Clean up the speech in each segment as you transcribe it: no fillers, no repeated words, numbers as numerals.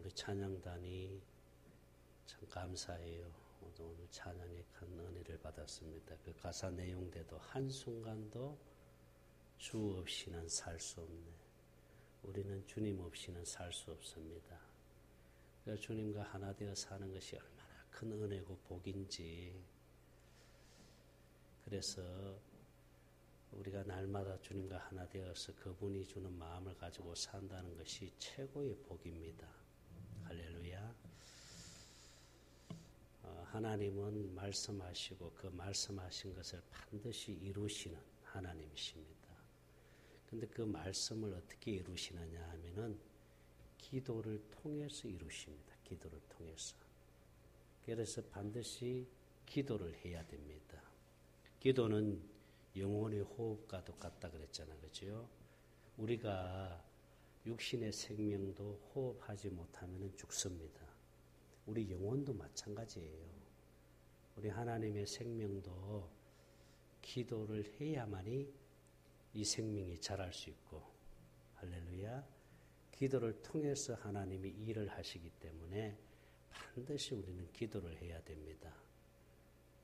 우리 찬양단이 참 감사해요. 오늘 찬양에 큰 은혜를 받았습니다. 그 가사 내용대로 한순간도 주 없이는 살 수 없네. 우리는 주님 없이는 살 수 없습니다. 그래서 주님과 하나 되어 사는 것이 얼마나 큰 은혜고 복인지, 그래서 우리가 날마다 주님과 하나 되어서 그분이 주는 마음을 가지고 산다는 것이 최고의 복입니다. 할렐루야. 하나님은 말씀하시고 그 말씀하신 것을 반드시 이루시는 하나님이십니다. 근데 그 말씀을 어떻게 이루시느냐 하면은 기도를 통해서 이루십니다. 기도를 통해서. 그래서 반드시 기도를 해야 됩니다. 기도는 영혼의 호흡과도 같다 그랬잖아요. 그죠? 우리가 육신의 생명도 호흡하지 못하면 죽습니다. 우리 영혼도 마찬가지예요. 우리 하나님의 생명도 기도를 해야만이 이 생명이 자랄 수 있고, 할렐루야. 기도를 통해서 하나님이 일을 하시기 때문에 반드시 우리는 기도를 해야 됩니다.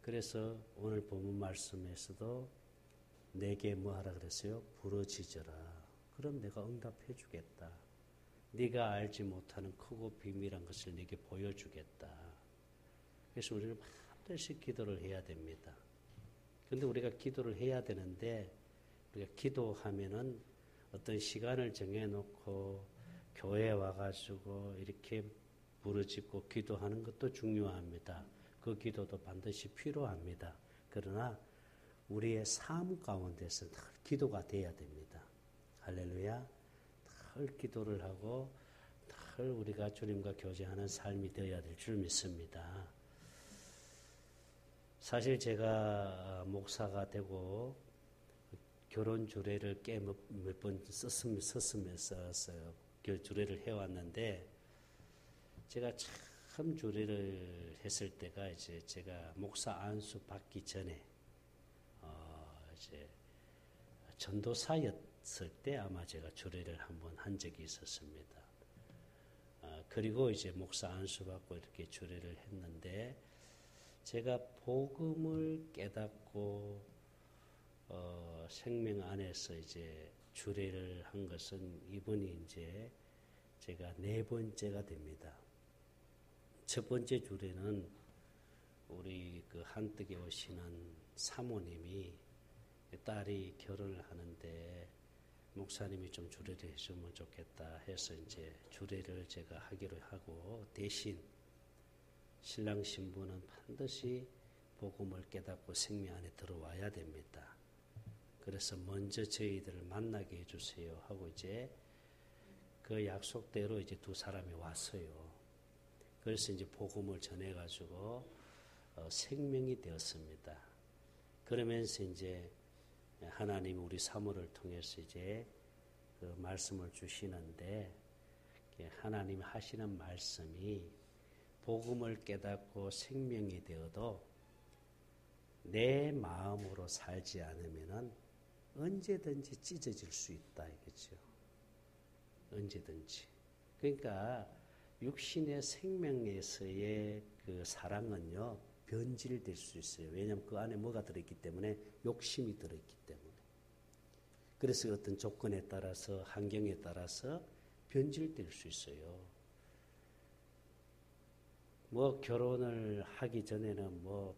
그래서 오늘 본문 말씀에서도 내게 뭐 하라 그랬어요? 부르짖어라. 그럼 내가 응답해 주겠다. 네가 알지 못하는 크고 비밀한 것을 네게 보여주겠다. 그래서 우리는 반드시 기도를 해야 됩니다. 그런데 우리가 기도를 해야 되는데, 우리가 기도하면은 어떤 시간을 정해놓고 교회에 와가지고 이렇게 부르짖고 기도하는 것도 중요합니다. 그 기도도 반드시 필요합니다. 그러나 우리의 삶 가운데서 늘 기도가 돼야 됩니다. 할렐루야. 늘 기도를 하고 늘 우리가 주님과 교제하는 삶이 되어야 될 줄 믿습니다. 사실 제가 목사가 되고 결혼 주례를 꽤 몇 번 썼으면서 주례를 해왔는데, 제가 참 주례를 했을 때가 이제 제가 목사 안수 받기 전에 이제 전도사였을 때 아마 제가 주례를 한번 한 적이 있었습니다. 그리고 이제 목사 안수 받고 이렇게 주례를 했는데, 제가 복음을 깨닫고 생명 안에서 이제 주례를 한 것은 이번이 이제 제가 4번째가 됩니다. 첫 번째 주례는 우리 그 한떡에 오시는 사모님이 딸이 결혼을 하는데 목사님이 좀 주례를 해주면 좋겠다 해서 이제 주례를 제가 하기로 하고, 대신 신랑 신부는 반드시 복음을 깨닫고 생명 안에 들어와야 됩니다. 그래서 먼저 저희들을 만나게 해주세요 하고 이제 그 약속대로 이제 두 사람이 왔어요. 그래서 이제 복음을 전해가지고 생명이 되었습니다. 그러면서 이제 하나님이 우리 사모를 통해서 이제 그 말씀을 주시는데, 하나님이 하시는 말씀이 복음을 깨닫고 생명이 되어도 내 마음으로 살지 않으면은 언제든지 찢어질 수 있다 이거죠. 언제든지. 그러니까 육신의 생명에서의 그 사랑은요, 변질될 수 있어요. 왜냐하면 그 안에 뭐가 들어있기 때문에, 욕심이 들어있기 때문에. 그래서 어떤 조건에 따라서, 환경에 따라서 변질될 수 있어요. 뭐 결혼을 하기 전에는 뭐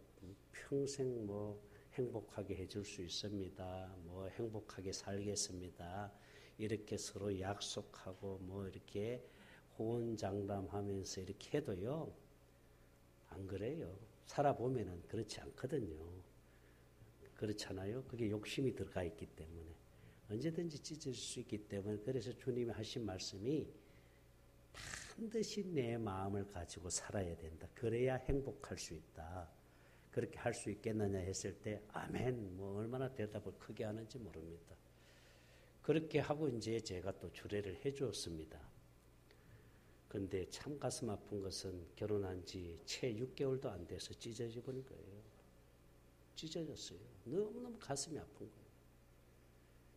평생 뭐 행복하게 해줄 수 있습니다. 뭐 행복하게 살겠습니다. 이렇게 서로 약속하고 뭐 이렇게 호언장담하면서 이렇게 해도요, 안 그래요. 살아보면은 그렇지 않거든요. 그렇잖아요. 그게 욕심이 들어가 있기 때문에. 언제든지 찢어질 수 있기 때문에, 그래서 주님이 하신 말씀이 반드시 내 마음을 가지고 살아야 된다. 그래야 행복할 수 있다. 그렇게 할 수 있겠느냐 했을 때, 아멘. 뭐 얼마나 대답을 크게 하는지 모릅니다. 그렇게 하고 이제 제가 또 주례를 해 주었습니다. 근데 참 가슴 아픈 것은 결혼한 지 채 6개월도 안 돼서 찢어져 버린 거예요. 찢어졌어요. 너무너무 가슴이 아픈 거예요.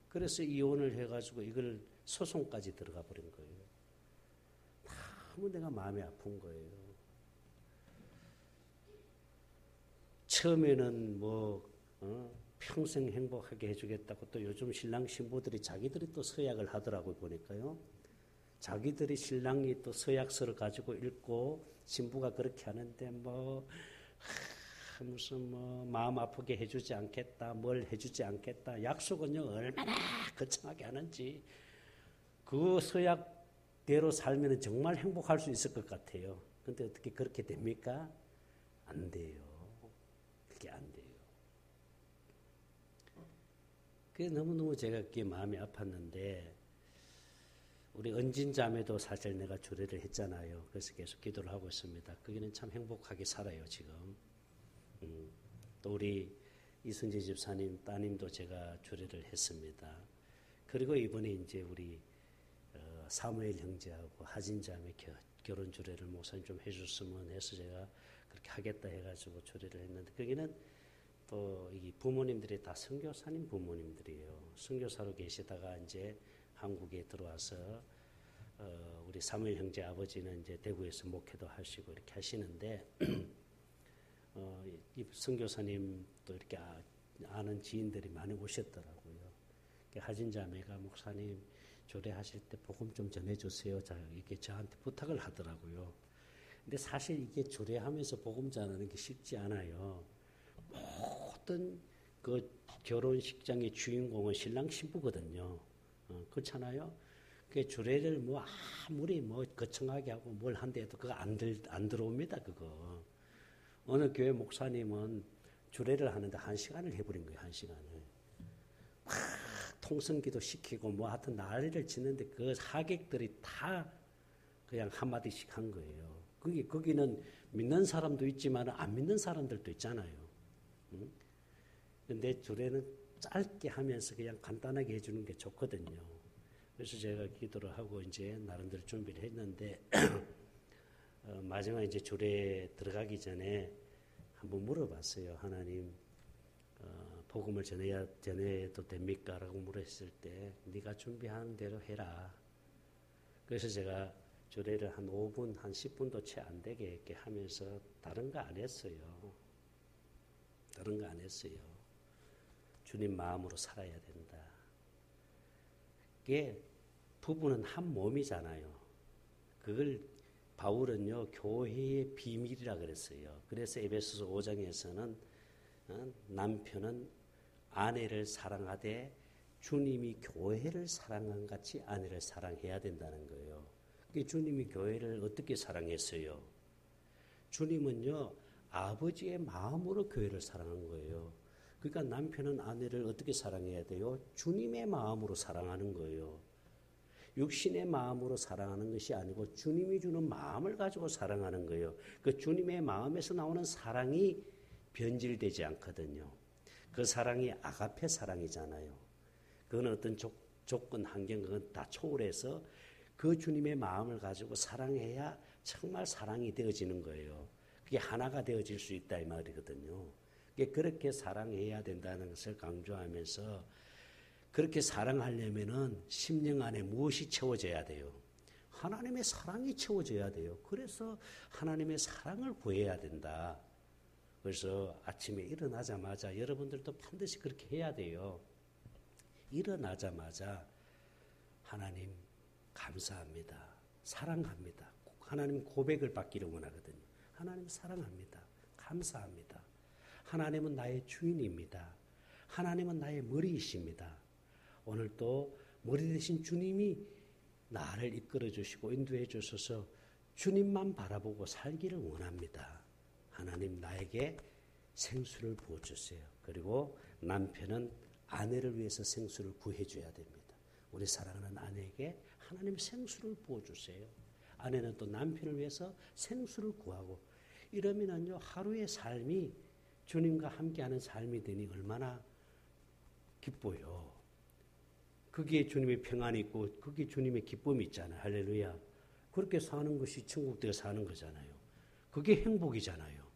그래서 이혼을 해가지고 이걸 소송까지 들어가 버린 거예요. 너무 내가 마음이 아픈 거예요. 처음에는 평생 행복하게 해주겠다고 또 요즘 신랑 신부들이 자기들이 또 서약을 하더라고요. 보니까요. 자기들이 신랑이 또 서약서를 가지고 읽고 신부가 그렇게 하는데 무슨 마음 아프게 해주지 않겠다, 뭘 해주지 않겠다. 약속은요 얼마나 거창하게 하는지 그 서약대로 살면 정말 행복할 수 있을 것 같아요. 근데 어떻게 그렇게 됩니까? 안 돼요. 그게 안 돼요. 그게 너무너무 제가 그게 마음이 아팠는데 우리 은진 자매도 사실 내가 주례를 했잖아요. 그래서 계속 기도를 하고 있습니다. 거기는 참 행복하게 살아요, 지금. 또 우리 이순재 집사님 따님도 제가 주례를 했습니다. 그리고 이번에 이제 우리 사무엘 형제하고 하진 자매 결혼 주례를 목사님 좀 해줬으면 해서 제가 그렇게 하겠다 해가지고 주례를 했는데 거기는 또 이 부모님들이 다 선교사님 부모님들이에요. 선교사로 계시다가 이제 한국에 들어와서 우리 사무엘 형제 아버지는 이제 대구에서 목회도 하시고 이렇게 하시는데 이 선교사님도 이렇게 아는 지인들이 많이 오셨더라고요. 하진 자매가 목사님 조례하실 때 복음 좀 전해주세요. 자, 이게 저한테 부탁을 하더라고요. 근데 사실 이게 조례하면서 복음 전하는 게 쉽지 않아요. 모든 그 결혼식장의 주인공은 신랑 신부거든요. 그렇잖아요. 그 주례를 아무리 거창하게 하고 뭘 한대도 그거 안 들어옵니다. 그거. 어느 교회 목사님은 주례를 하는데 1시간을 해버린 거예요. 1시간을. 막 통성기도 시키고 하여튼 난리를 치는데 그 하객들이 다 그냥 한마디씩 한 거예요. 거기는 믿는 사람도 있지만 안 믿는 사람들도 있잖아요. 근데 주례는 짧게 하면서 그냥 간단하게 해주는 게 좋거든요. 그래서 제가 기도를 하고 이제 나름대로 준비를 했는데 마지막 이제 주례 들어가기 전에 한번 물어봤어요. 하나님 복음을 전해도 됩니까? 라고 물었을 때 네가 준비하는 대로 해라. 그래서 제가 주례를 한 5분, 한 10분도 채 안 되게 이렇게 하면서 다른 거 안 했어요. 다른 거 안 했어요. 주님 마음으로 살아야 된다. 이게 부부는 한 몸이잖아요. 그걸 바울은요 교회의 비밀이라 그랬어요. 그래서 에베소서 5장에서는 남편은 아내를 사랑하되 주님이 교회를 사랑한 같이 아내를 사랑해야 된다는 거예요. 주님이 교회를 어떻게 사랑했어요? 주님은요 아버지의 마음으로 교회를 사랑한 거예요. 그러니까 남편은 아내를 어떻게 사랑해야 돼요? 주님의 마음으로 사랑하는 거예요. 육신의 마음으로 사랑하는 것이 아니고 주님이 주는 마음을 가지고 사랑하는 거예요. 그 주님의 마음에서 나오는 사랑이 변질되지 않거든요. 그 사랑이 아가페 사랑이잖아요. 그건 어떤 조건, 환경, 그건 다 초월해서 그 주님의 마음을 가지고 사랑해야 정말 사랑이 되어지는 거예요. 그게 하나가 되어질 수 있다 이 말이거든요. 그렇게 사랑해야 된다는 것을 강조하면서 그렇게 사랑하려면은 심령 안에 무엇이 채워져야 돼요? 하나님의 사랑이 채워져야 돼요. 그래서 하나님의 사랑을 구해야 된다. 그래서 아침에 일어나자마자 여러분들도 반드시 그렇게 해야 돼요. 일어나자마자 하나님 감사합니다. 사랑합니다. 하나님 고백을 받기를 원하거든요. 하나님 사랑합니다. 감사합니다. 하나님은 나의 주인입니다. 하나님은 나의 머리이십니다. 오늘도 머리 되신 주님이 나를 이끌어 주시고 인도해 주셔서 주님만 바라보고 살기를 원합니다. 하나님 나에게 생수를 부어주세요. 그리고 남편은 아내를 위해서 생수를 구해줘야 됩니다. 우리 사랑하는 아내에게 하나님 생수를 부어주세요. 아내는 또 남편을 위해서 생수를 구하고 이러면은요 하루의 삶이 주님과 함께하는 삶이 되니 얼마나 기뻐요. 거기에 주님의 평안이 있고 거기에 주님의 기쁨이 있잖아요. 할렐루야. 그렇게 사는 것이 천국되어 사는 거잖아요. 그게 행복이잖아요.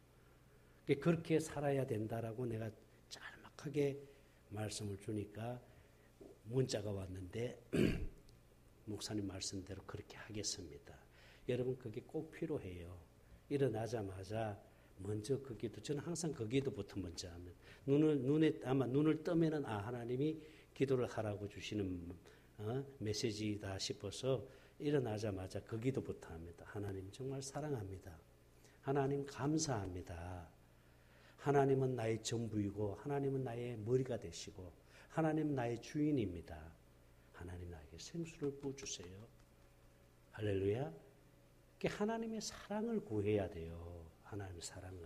그렇게 살아야 된다라고 내가 짤막하게 말씀을 주니까 문자가 왔는데 목사님 말씀대로 그렇게 하겠습니다. 여러분 그게 꼭 필요해요. 일어나자마자 먼저 그 기도, 저는 항상 그 기도부터 먼저 하면 눈을 뜨면은 하나님이 기도를 하라고 주시는 메시지다 싶어서 일어나자마자 그 기도부터 합니다. 하나님 정말 사랑합니다. 하나님 감사합니다. 하나님은 나의 전부이고 하나님은 나의 머리가 되시고 하나님은 나의 주인입니다. 하나님 나에게 생수를 부어주세요. 할렐루야. 하나님의 사랑을 구해야 돼요. 하나님의 사랑을.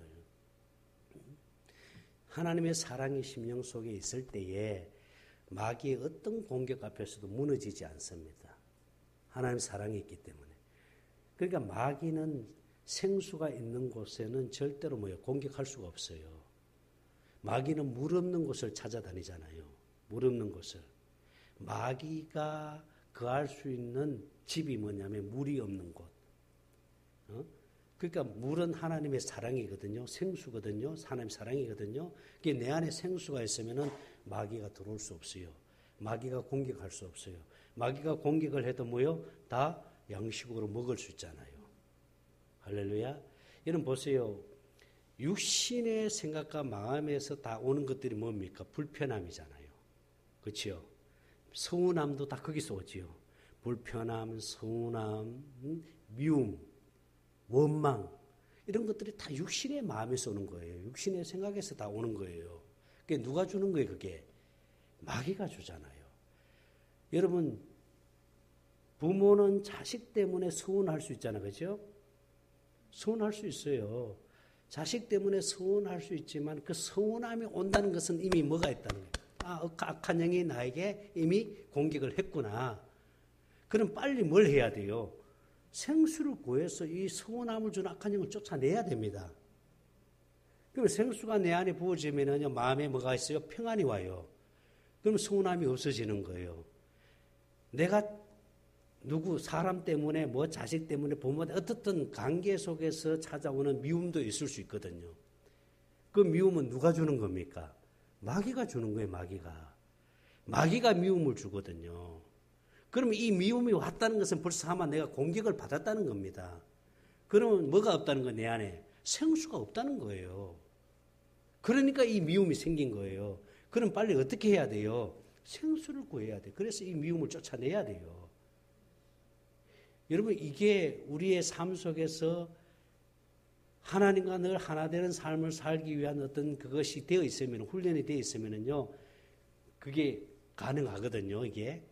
하나님의 사랑이 심령 속에 있을 때에 마귀의 어떤 공격 앞에서도 무너지지 않습니다. 하나님의 사랑이 있기 때문에. 그러니까 마귀는 생수가 있는 곳에는 절대로 공격할 수가 없어요. 마귀는 물 없는 곳을 찾아다니잖아요. 물 없는 곳을. 마귀가 거할 수 있는 집이 뭐냐면 물이 없는 곳. 그러니까 물은 하나님의 사랑이거든요. 생수거든요. 하나님의 사랑이거든요. 내 안에 생수가 있으면은 마귀가 들어올 수 없어요. 마귀가 공격할 수 없어요. 마귀가 공격을 해도 다 양식으로 먹을 수 있잖아요. 할렐루야. 여러분 보세요. 육신의 생각과 마음에서 다 오는 것들이 뭡니까? 불편함이잖아요. 그렇죠? 서운함도 다 거기서 오지요. 불편함, 서운함, 미움, 원망 이런 것들이 다 육신의 마음에서 오는 거예요. 육신의 생각에서 다 오는 거예요. 그게 누가 주는 거예요? 그게 마귀가 주잖아요. 여러분 부모는 자식 때문에 서운할 수 있잖아요. 그렇죠? 서운할 수 있어요. 자식 때문에 서운할 수 있지만 그 서운함이 온다는 것은 이미 뭐가 있다는 거예요. 악한 영이 나에게 이미 공격을 했구나. 그럼 빨리 뭘 해야 돼요? 생수를 구해서 이 서운함을 주는 악한 영을 쫓아내야 됩니다. 그럼 생수가 내 안에 부어지면요, 마음에 뭐가 있어요? 평안이 와요. 그럼 서운함이 없어지는 거예요. 내가 사람 때문에 자식 때문에 부모 어떻든 관계 속에서 찾아오는 미움도 있을 수 있거든요. 그 미움은 누가 주는 겁니까? 마귀가 주는 거예요. 마귀가 미움을 주거든요. 그러면 이 미움이 왔다는 것은 벌써 아마 내가 공격을 받았다는 겁니다. 그러면 뭐가 없다는 거예요? 내 안에 생수가 없다는 거예요. 그러니까 이 미움이 생긴 거예요. 그럼 빨리 어떻게 해야 돼요? 생수를 구해야 돼요. 그래서 이 미움을 쫓아내야 돼요. 여러분 이게 우리의 삶 속에서 하나님과 늘 하나 되는 삶을 살기 위한 어떤 그것이 되어 있으면, 훈련이 되어 있으면요, 그게 가능하거든요. 이게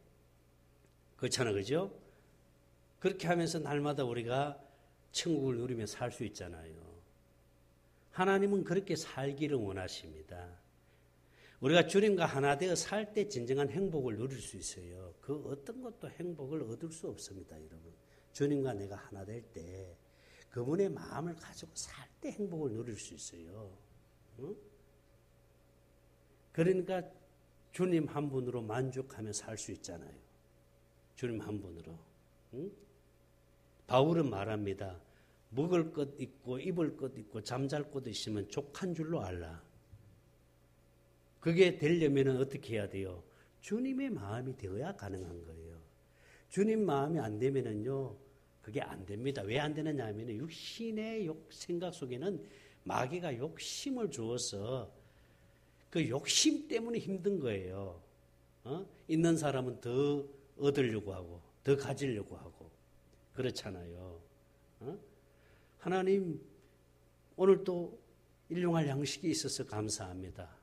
그렇잖아, 그죠? 그렇게 하면서 날마다 우리가 천국을 누리며 살 수 있잖아요. 하나님은 그렇게 살기를 원하십니다. 우리가 주님과 하나 되어 살 때 진정한 행복을 누릴 수 있어요. 그 어떤 것도 행복을 얻을 수 없습니다, 여러분. 주님과 내가 하나 될 때 그분의 마음을 가지고 살 때 행복을 누릴 수 있어요. 응? 그러니까 주님 한 분으로 만족하며 살 수 있잖아요. 주님 한 분으로. 응? 바울은 말합니다. 먹을 것 있고 입을 것 있고 잠잘 곳 있으면 족한 줄로 알라. 그게 되려면 어떻게 해야 돼요? 주님의 마음이 되어야 가능한 거예요. 주님 마음이 안 되면은요, 그게 안 됩니다. 왜 안 되느냐 하면 육신의 생각 속에는 마귀가 욕심을 주어서 그 욕심 때문에 힘든 거예요. 있는 사람은 더 얻으려고 하고 더 가지려고 하고 그렇잖아요. 하나님 오늘 또 일용할 양식이 있어서 감사합니다.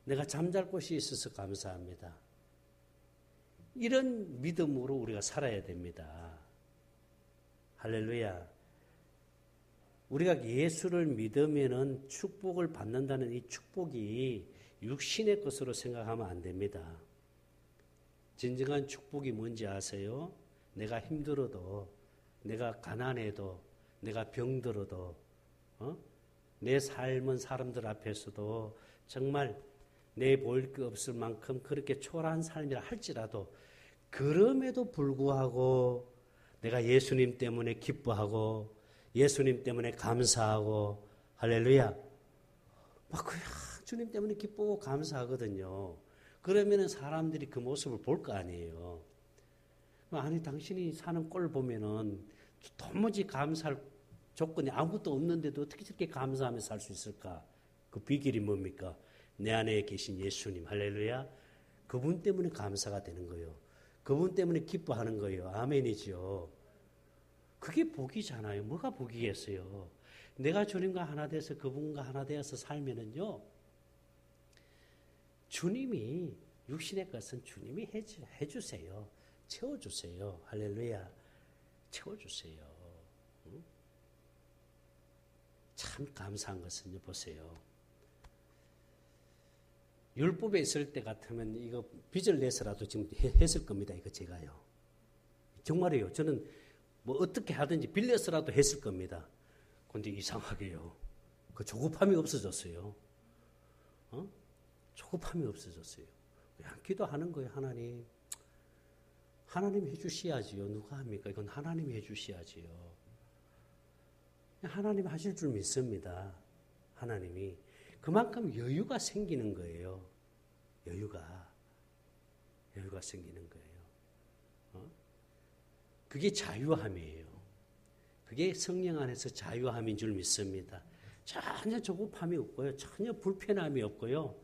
내가 잠잘 곳이 있어서 감사합니다. 이런 믿음으로 우리가 살아야 됩니다. 할렐루야. 우리가 예수를 믿으면은 축복을 받는다는 이 축복이 육신의 것으로 생각하면 안 됩니다. 진정한 축복이 뭔지 아세요? 내가 힘들어도, 내가 가난해도, 내가 병들어도, 내 삶은 사람들 앞에서도 정말 내 보일 게 없을 만큼 그렇게 초라한 삶이라 할지라도 그럼에도 불구하고 내가 예수님 때문에 기뻐하고 예수님 때문에 감사하고 할렐루야 막 주님 때문에 기쁘고 감사하거든요. 그러면은 사람들이 그 모습을 볼 거 아니에요. 아니 당신이 사는 꼴 보면은 도무지 감사할 조건이 아무것도 없는데도 어떻게 저렇게 감사하며 살 수 있을까? 그 비결이 뭡니까? 내 안에 계신 예수님, 할렐루야. 그분 때문에 감사가 되는 거예요. 그분 때문에 기뻐하는 거예요. 아멘이죠. 그게 복이잖아요. 뭐가 복이겠어요? 내가 주님과 하나 돼서 그분과 하나 되어서 살면은요, 주님이, 육신의 것은 주님이 해주세요. 채워주세요. 할렐루야. 채워주세요. 응? 참 감사한 것은요, 보세요. 율법에 있을 때 같으면 이거 빚을 내서라도 지금 했을 겁니다. 이거 제가요. 정말이에요. 저는 뭐 어떻게 하든지 빌려서라도 했을 겁니다. 근데 이상하게요. 그 조급함이 없어졌어요. 조급함이 없어졌어요. 그냥 기도하는 거예요. 하나님. 하나님이 해주셔야지요. 누가 합니까? 이건 하나님이 해주셔야지요. 하나님 하실 줄 믿습니다. 하나님이. 그만큼 여유가 생기는 거예요. 여유가 생기는 거예요. 그게 자유함이에요. 그게 성령 안에서 자유함인 줄 믿습니다. 전혀 조급함이 없고요. 전혀 불편함이 없고요.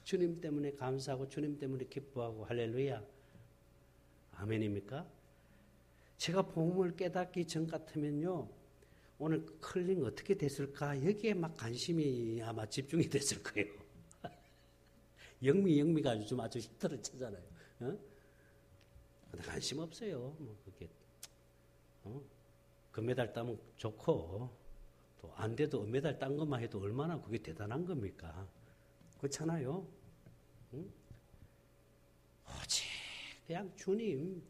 주님 때문에 감사하고 주님 때문에 기뻐하고 할렐루야. 아멘입니까? 제가 복음을 깨닫기 전 같으면요. 오늘 클링 어떻게 됐을까? 여기에 막 관심이 아마 집중이 됐을 거예요. 영미가 요즘 아주 히트를 치잖아요. 근데 관심 없어요. 뭐 그게 금메달 따면 좋고 또 안 돼도 은메달 딴 것만 해도 얼마나 그게 대단한 겁니까? 그렇잖아요. 오직 그냥 주님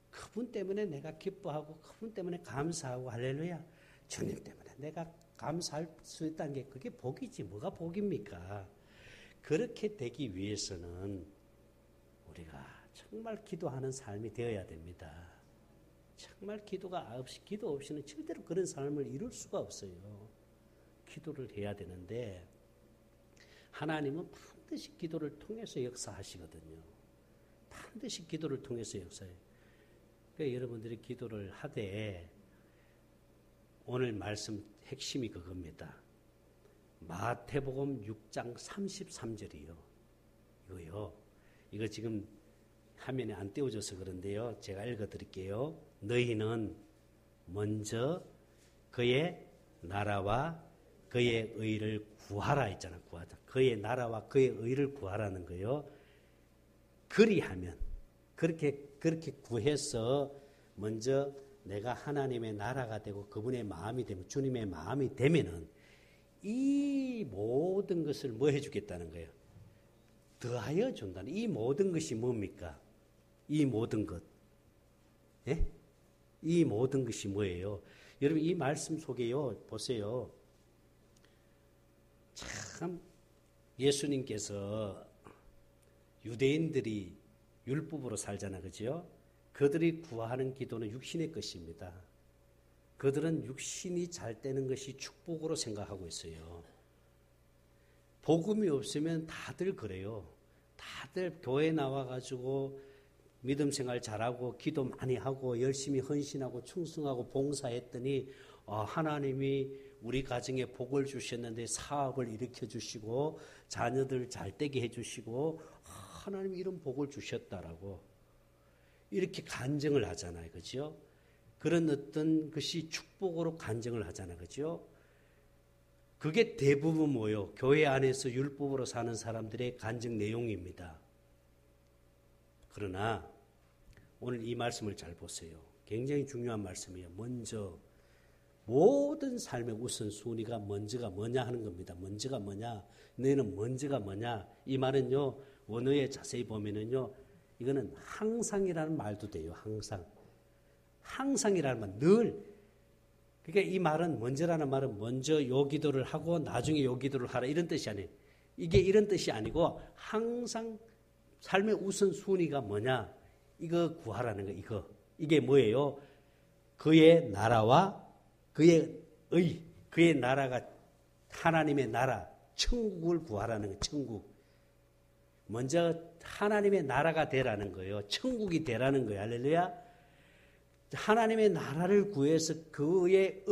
그분 때문에 내가 기뻐하고 그분 때문에 감사하고 할렐루야. 주님 때문에 내가 감사할 수 있다는 게 그게 복이지 뭐가 복입니까? 그렇게 되기 위해서는 우리가 정말 기도하는 삶이 되어야 됩니다. 정말 기도 없이는 절대로 그런 삶을 이룰 수가 없어요. 기도를 해야 되는데 하나님은 반드시 기도를 통해서 역사하시거든요. 반드시 기도를 통해서 역사해요. 그러니까 여러분들이 기도를 하되 오늘 말씀 핵심이 그겁니다. 마태복음 6장 33절이요. 이거요. 이거 지금 화면에 안 띄워져서 그런데요. 제가 읽어드릴게요. 너희는 먼저 그의 나라와 그의 의를 구하라 했잖아. 구하자. 그의 나라와 그의 의를 구하라는 거예요. 그리하면 그렇게 구해서 먼저 내가 하나님의 나라가 되고 그분의 마음이 되면 주님의 마음이 되면은 이 모든 것을 뭐 해주겠다는 거예요? 더하여 준다는. 이 모든 것이 뭡니까? 이 모든 것. 예? 이 모든 것이 뭐예요? 여러분 이 말씀 속에요. 보세요. 참 예수님께서 유대인들이 율법으로 살잖아. 그죠? 그들이 구하는 기도는 육신의 것입니다. 그들은 육신이 잘 되는 것이 축복으로 생각하고 있어요. 복음이 없으면 다들 그래요. 다들 교회 나와가지고 믿음 생활 잘하고 기도 많이 하고 열심히 헌신하고 충성하고 봉사했더니 하나님이 우리 가정에 복을 주셨는데 사업을 일으켜 주시고 자녀들 잘 되게 해주시고 하나님이 이런 복을 주셨다라고 이렇게 간증을 하잖아요. 그죠? 그런 어떤 것이 축복으로 간증을 하잖아요. 그죠? 그게 대부분 뭐예요? 교회 안에서 율법으로 사는 사람들의 간증 내용입니다. 그러나 오늘 이 말씀을 잘 보세요. 굉장히 중요한 말씀이에요. 먼저 모든 삶의 우선순위가 먼저가 뭐냐 하는 겁니다. 먼저가 뭐냐? 너희는 먼저가 뭐냐? 이 말은요. 원어에 자세히 보면은요. 이거는 항상이라는 말도 돼요. 항상이라는 말, 늘. 그러니까 이 말은 먼저라는 말은 먼저 요 기도를 하고 나중에 요 기도를 하라 이런 뜻이 아니에요. 이게 이런 뜻이 아니고 항상 삶의 우선순위가 뭐냐? 이거 구하라는 거. 이게 뭐예요? 그의 나라와 그의 그의 나라가 하나님의 나라, 천국을 구하라는 거예요. 천국. 먼저 하나님의 나라가 되라는 거예요. 천국이 되라는 거예요. 할렐루야. 하나님의 나라를 구해서 그의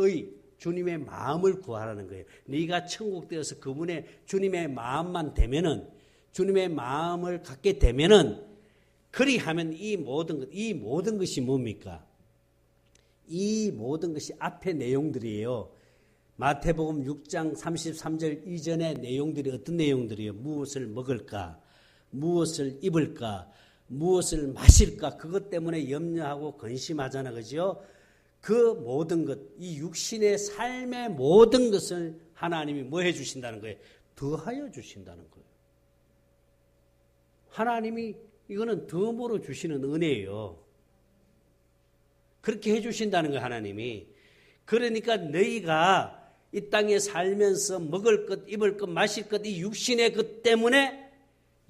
주님의 마음을 구하라는 거예요. 네가 천국 되어서 그분의 주님의 마음만 되면은, 주님의 마음을 갖게 되면은, 그리하면 이 모든 것이 뭡니까? 이 모든 것이 앞의 내용들이에요. 마태복음 6장 33절 이전의 내용들이 어떤 내용들이에요? 무엇을 먹을까? 무엇을 입을까? 무엇을 마실까? 그것 때문에 염려하고 근심하잖아. 그죠? 그 모든 것, 이 육신의 삶의 모든 것을 하나님이 뭐 해주신다는 거예요? 더하여 주신다는 거예요. 하나님이 이거는 덤으로 주시는 은혜예요. 그렇게 해주신다는 거예요, 하나님이. 그러니까 너희가 이 땅에 살면서 먹을 것, 입을 것, 마실 것, 이 육신의 것 때문에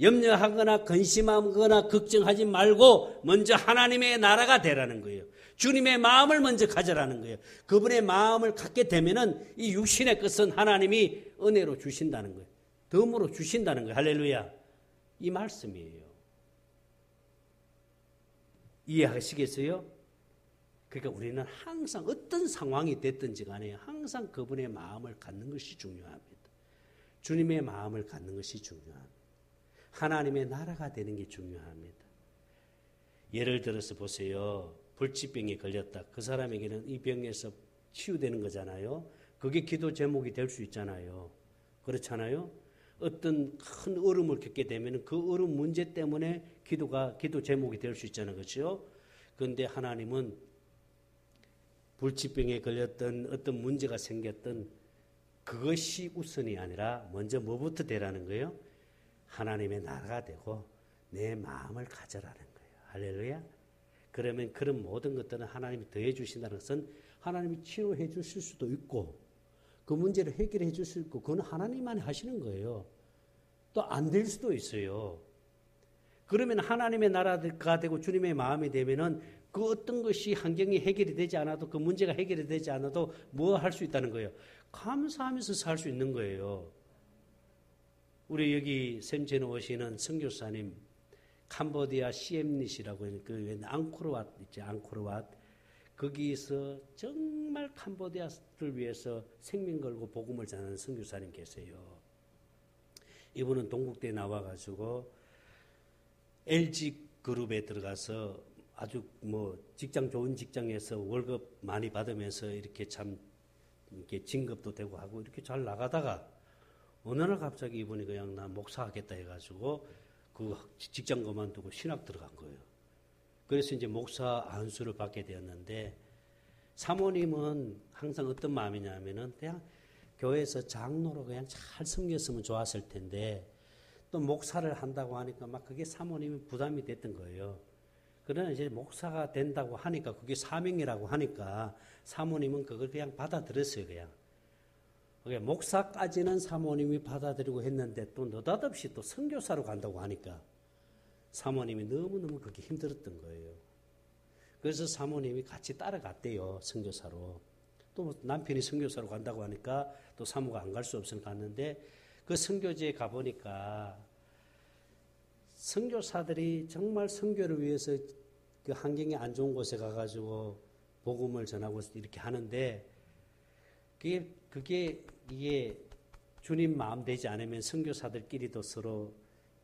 염려하거나 근심하거나 걱정하지 말고 먼저 하나님의 나라가 되라는 거예요. 주님의 마음을 먼저 가져라는 거예요. 그분의 마음을 갖게 되면은 이 육신의 것은 하나님이 은혜로 주신다는 거예요. 덤으로 주신다는 거예요. 할렐루야. 이 말씀이에요. 이해하시겠어요? 그러니까 우리는 항상 어떤 상황이 됐든지 간에 항상 그분의 마음을 갖는 것이 중요합니다. 주님의 마음을 갖는 것이 중요합니다. 하나님의 나라가 되는 게 중요합니다. 예를 들어서 보세요. 불치병에 걸렸다. 그 사람에게는 이 병에서 치유되는 거잖아요. 그게 기도 제목이 될 수 있잖아요. 그렇잖아요. 어떤 큰 어려움을 겪게 되면 그 어려움 문제 때문에 기도 제목이 될 수 있잖아요. 그렇죠? 그런데 하나님은 불치병에 걸렸던 어떤 문제가 생겼던 그것이 우선이 아니라 먼저 뭐부터 되라는 거예요? 하나님의 나라가 되고 내 마음을 가져라는 거예요. 할렐루야. 그러면 그런 모든 것들은 하나님이 더해 주신다는 것은 하나님이 치료해 주실 수도 있고 그 문제를 해결해 줄 수 있고 그건 하나님만이 하시는 거예요. 또 안 될 수도 있어요. 그러면 하나님의 나라가 되고 주님의 마음이 되면은 그 어떤 것이 환경이 해결이 되지 않아도 그 문제가 해결이 되지 않아도 뭐 할 수 있다는 거예요. 감사하면서 살 수 있는 거예요. 우리 여기 샘체에 오시는 선교사님 캄보디아 시엠릿이라고 하는 그 앙코르왓 있죠. 앙코르왓. 거기서 정말 캄보디아를 위해서 생명 걸고 복음을 전하는 선교사님 계세요. 이분은 동국대에 나와가지고 LG 그룹에 들어가서 아주 좋은 직장에서 월급 많이 받으면서 이렇게 참 이렇게 진급도 되고 하고 이렇게 잘 나가다가 어느 날 갑자기 이분이 그냥 나 목사하겠다 해가지고 그 직장 그만두고 신학 들어간 거예요. 그래서 이제 목사 안수를 받게 되었는데 사모님은 항상 어떤 마음이냐면은 그냥 교회에서 장로로 그냥 잘 섬겼으면 좋았을 텐데 또 목사를 한다고 하니까 막 그게 사모님이 부담이 됐던 거예요. 그러나 이제 목사가 된다고 하니까 그게 사명이라고 하니까 사모님은 그걸 그냥 받아들였어요. 그냥. 목사까지는 사모님이 받아들이고 했는데 또 느닷없이 또 선교사로 간다고 하니까 사모님이 너무너무 그게 힘들었던 거예요. 그래서 사모님이 같이 따라갔대요. 선교사로. 또 남편이 선교사로 간다고 하니까 또 사모가 안 갈 수 없어서 갔는데 그 선교지에 가보니까 선교사들이 정말 선교를 위해서 그 환경이 안 좋은 곳에 가가지고 복음을 전하고 이렇게 하는데 이게 주님 마음 되지 않으면 선교사들끼리도 서로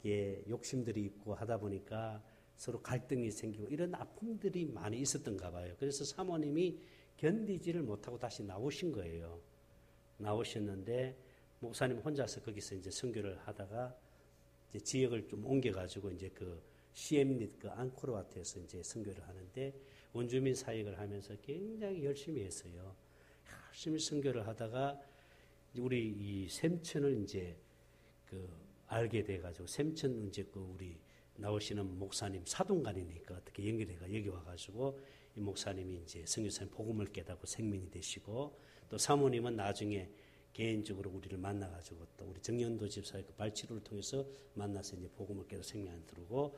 이게 욕심들이 있고 하다 보니까 서로 갈등이 생기고 이런 아픔들이 많이 있었던가 봐요. 그래서 사모님이 견디지를 못하고 다시 나오신 거예요. 나오셨는데 목사님 혼자서 거기서 이제 선교를 하다가 이제 지역을 좀 옮겨가지고 이제 그 시엠릿 그 앙코르와트에서 이제 선교를 하는데 원주민 사역을 하면서 굉장히 열심히 했어요. 열심히 선교를 하다가 우리 이 샘천을 이제 그 알게 돼가지고 샘천 이제 그 우리 나오시는 목사님 사동간이니까 어떻게 연결해가 여기 와가지고 이 목사님이 이제 선교사님 복음을 깨닫고 생명이 되시고 또 사모님은 나중에 개인적으로 우리를 만나가지고 또 우리 정연도 집사의 그 발치료를 통해서 만나서 이제 복음을 깨닫고 생명을 들고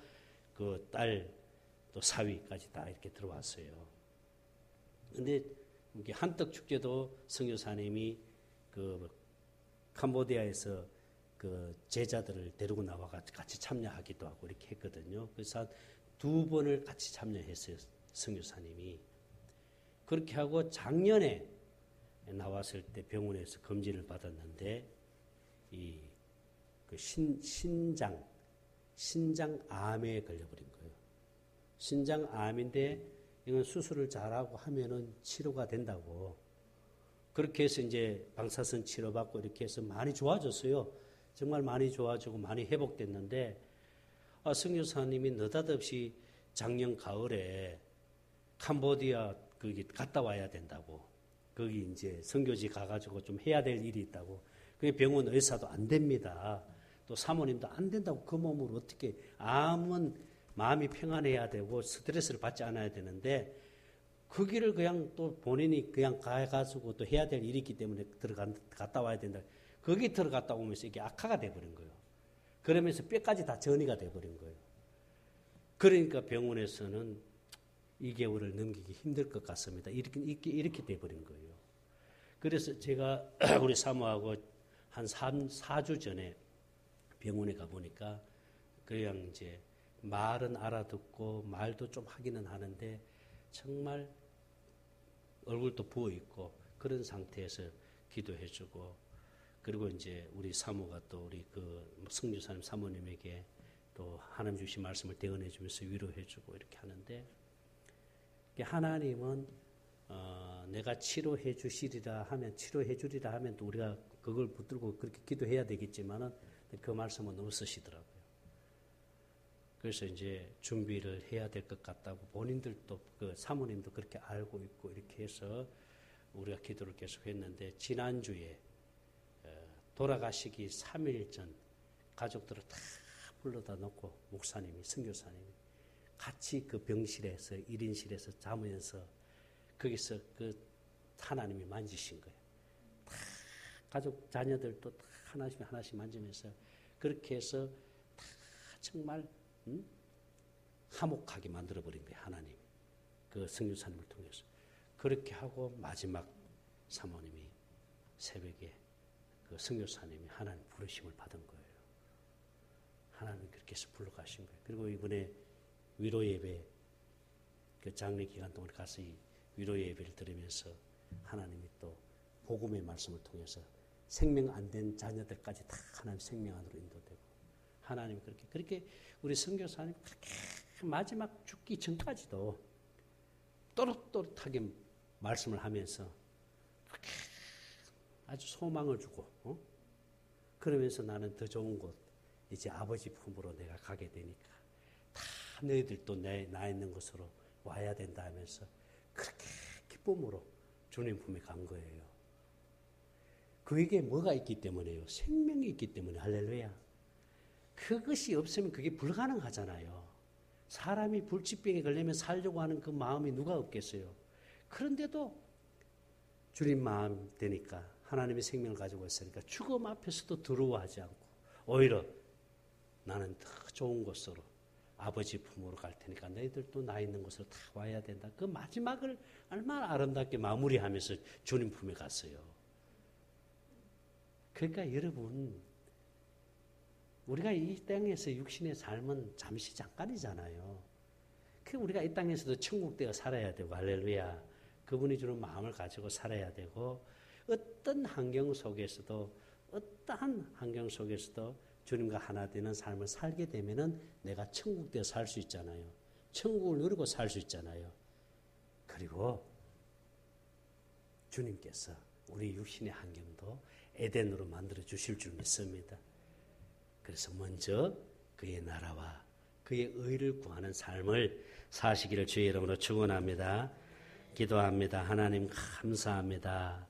그 딸 또 사위까지 다 이렇게 들어왔어요. 근데 이렇게 한떡 축제도 선교사님이 그 캄보디아에서 그 제자들을 데리고 나와 같이 참여하기도 하고 이렇게 했거든요. 그래서 한 2번을 같이 참여했어요. 선교사님이. 그렇게 하고 작년에 나왔을 때 병원에서 검진을 받았는데 그 신장암에 걸려버린 거예요. 신장암인데 이건 수술을 잘하고 하면은 치료가 된다고. 그렇게 해서 이제 방사선 치료받고 이렇게 해서 많이 좋아졌어요. 정말 많이 좋아지고 많이 회복됐는데, 선교사님이 느닷없이 작년 가을에 캄보디아 거기 갔다 와야 된다고. 거기 이제 선교지 가가지고 좀 해야 될 일이 있다고. 그 병원 의사도 안 됩니다. 또 사모님도 안 된다고. 그 몸으로 어떻게, 암은 마음이 평안해야 되고 스트레스를 받지 않아야 되는데, 그 길을 그냥 또 본인이 그냥 가가지고 또 해야 될 일이 있기 때문에 갔다 와야 된다. 거기 들어갔다 오면서 이게 악화가 돼버린 거예요. 그러면서 뼈까지 다 전이가 돼버린 거예요. 그러니까 병원에서는 2개월을 넘기기 힘들 것 같습니다. 이렇게 돼버린 거예요. 그래서 제가 우리 사모하고 한 4주 전에 병원에 가보니까 그냥 이제 말은 알아듣고 말도 좀 하기는 하는데 정말 얼굴도 부어있고 그런 상태에서 기도해주고, 그리고 이제 우리 사모가 또 우리 그 성교사님 사모님에게 또 하나님 주신 말씀을 대언해주면서 위로해주고 이렇게 하는데, 하나님은 내가 치료해 주시리라 하면, 치료해 주리라 하면 또 우리가 그걸 붙들고 그렇게 기도해야 되겠지만은 그 말씀은 없으시더라고요. 그래서 이제 준비를 해야 될 것 같다고 본인들도 그 사모님도 그렇게 알고 있고 이렇게 해서 우리가 기도를 계속 했는데, 지난주에 돌아가시기 3일 전 가족들을 다 불러다 놓고 목사님이, 선교사님이 같이 그 병실에서 1인실에서 자면서 거기서 그 하나님이 만지신 거예요. 다 가족 자녀들도 다 하나씩 만지면서 그렇게 해서 다 정말 화목하게 만들어버린 거예요. 하나님이. 그 선교사님을 통해서. 그렇게 하고 마지막 사모님이 새벽에 그 선교사님이 하나님 부르심을 받은 거예요. 하나님이 그렇게 해서 불러가신 거예요. 그리고 이번에 위로 예배, 그 장례 기간 동안 가서 이 위로 예배를 들으면서 하나님이 또 복음의 말씀을 통해서 생명 안 된 자녀들까지 다 하나님 생명 안으로 인도되고, 하나님이 그렇게 우리 선교사님 그렇게 마지막 죽기 전까지도 또렷또렷하게 말씀을 하면서 그렇게 아주 소망을 주고, 그러면서 나는 더 좋은 곳, 이제 아버지 품으로 내가 가게 되니까 다 너희들도 나 있는 곳으로 와야 된다 하면서 그렇게 기쁨으로 주님 품에 간 거예요. 그에게 뭐가 있기 때문에요? 생명이 있기 때문에. 할렐루야. 그것이 없으면 그게 불가능하잖아요. 사람이 불치병에 걸리면 살려고 하는 그 마음이 누가 없겠어요. 그런데도 주님 마음 되니까, 하나님의 생명을 가지고 있으니까 죽음 앞에서도 두려워하지 않고 오히려 나는 더 좋은 곳으로 아버지 품으로 갈 테니까 너희들도 나 있는 곳으로 다 와야 된다. 그 마지막을 얼마나 아름답게 마무리하면서 주님 품에 갔어요. 그러니까 여러분, 우리가 이 땅에서 육신의 삶은 잠시 잠깐이잖아요. 그 우리가 이 땅에서도 천국되어 살아야 되고, 할렐루야. 그분이 주는 마음을 가지고 살아야 되고, 어떤 환경 속에서도, 어떠한 환경 속에서도 주님과 하나 되는 삶을 살게 되면은 내가 천국되어 살 수 있잖아요. 천국을 누리고 살 수 있잖아요. 그리고 주님께서 우리 육신의 환경도 에덴으로 만들어 주실 줄 믿습니다. 그래서 먼저 그의 나라와 그의 의를 구하는 삶을 사시기를 주의 이름으로 축원합니다. 기도합니다. 하나님 감사합니다.